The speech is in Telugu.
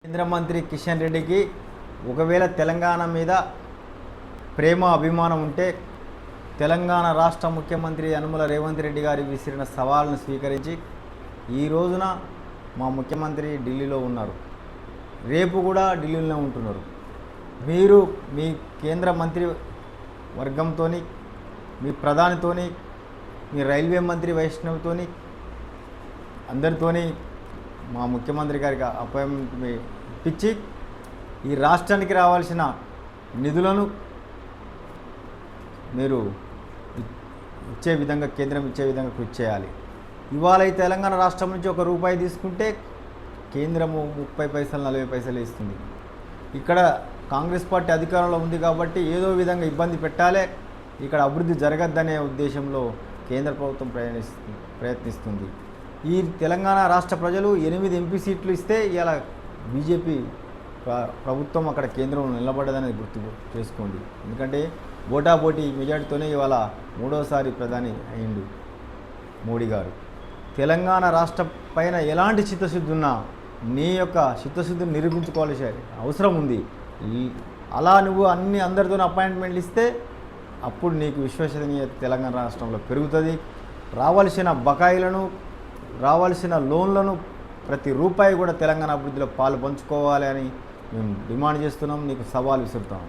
కేంద్ర మంత్రి కిషన్ రెడ్డికి ఒకవేళ తెలంగాణ మీద ప్రేమ అభిమానం ఉంటే తెలంగాణ రాష్ట్ర ముఖ్యమంత్రి యనమల రేవంత్ రెడ్డి గారి విసిరిన సవాల్ను స్వీకరించి ఈ రోజున మా ముఖ్యమంత్రి ఢిల్లీలో ఉన్నారు, రేపు కూడా ఢిల్లీలోనే ఉంటున్నారు. మీరు మీ కేంద్ర మంత్రి వర్గంతో, మీ ప్రధానితోని, మీ రైల్వే మంత్రి వైష్ణవ్తోని అందరితోని మా ముఖ్యమంత్రి గారికి అపాయింట్మెంట్ ఇప్పించి ఈ రాష్ట్రానికి రావాల్సిన నిధులను మీరు ఇచ్చే విధంగా, కేంద్రం ఇచ్చే విధంగా కృషి చేయాలి. ఇవాళ ఈ తెలంగాణ రాష్ట్రం నుంచి ₹1 తీసుకుంటే కేంద్రము 30 పైసలు 40 పైసలు ఇస్తుంది. ఇక్కడ కాంగ్రెస్ పార్టీ అధికారంలో ఉంది కాబట్టి ఏదో విధంగా ఇబ్బంది పెట్టాలి, ఇక్కడ అభివృద్ధి జరగద్దనే ఉద్దేశంలో కేంద్ర ప్రభుత్వం ప్రయత్నిస్తుంది. ఈ తెలంగాణ రాష్ట్ర ప్రజలు 8 ఎంపీ సీట్లు ఇస్తే ఇలా బీజేపీ ప్రభుత్వం అక్కడ కేంద్రంలో నిలబడ్డదనేది గుర్తు చేసుకోండి. ఎందుకంటే బోటాబోటీ మెజార్టీతోనే ఇవాళ 3వసారి ప్రధాని అయిండు మోడీ గారు. తెలంగాణ రాష్ట్ర పైన ఎలాంటి చిత్తశుద్ధి ఉన్నా నీ యొక్క చిత్తశుద్ధిని నిరూపించుకోవాల్సిన అవసరం ఉంది. అలా నువ్వు అందరితో అపాయింట్మెంట్లు ఇస్తే అప్పుడు నీకు విశ్వసనీయత తెలంగాణ రాష్ట్రంలో పెరుగుతుంది. రావాల్సిన బకాయిలను, రావాల్సిన లోన్లను ప్రతి రూపాయి కూడా తెలంగాణ అభివృద్ధిలో పాలు పంచుకోవాలి అని మేము డిమాండ్ చేస్తున్నాం, నీకు సవాల్ విసురుతాం.